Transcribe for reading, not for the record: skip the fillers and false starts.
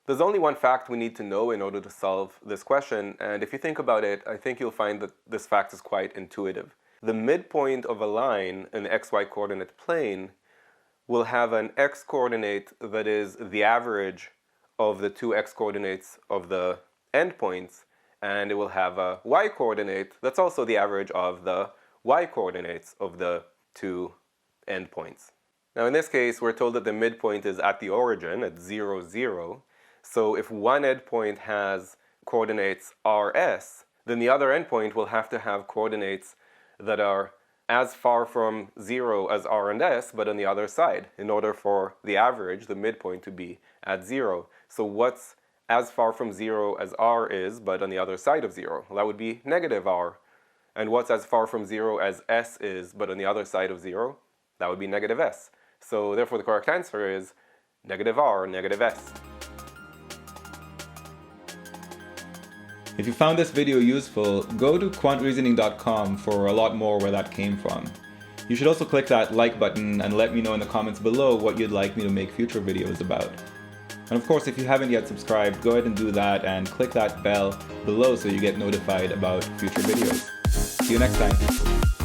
There's only one fact we need to know in order to solve this question, and if you think about it, I think you'll find that this fact is quite intuitive. The midpoint of a line in the xy coordinate plane will have an x coordinate that is the average of the two x coordinates of the endpoints, and it will have a y coordinate that's also the average of the y coordinates of the two endpoints. Now in this case, we're told that the midpoint is at the origin at 0, 0. So if one endpoint has coordinates rs, then the other endpoint will have to have coordinates that are as far from 0 as r and s, but on the other side, in order for the average, the midpoint, to be at 0. So what's as far from 0 as r is, but on the other side of 0? Well, that would be negative r. And what's as far from 0 as s is, but on the other side of 0? That would be negative s. So therefore the correct answer is negative r, negative s. If you found this video useful, go to quantreasoning.com for a lot more where that came from. You should also click that like button and let me know in the comments below what you'd like me to make future videos about. And of course, if you haven't yet subscribed, go ahead and do that and click that bell below so you get notified about future videos. See you next time.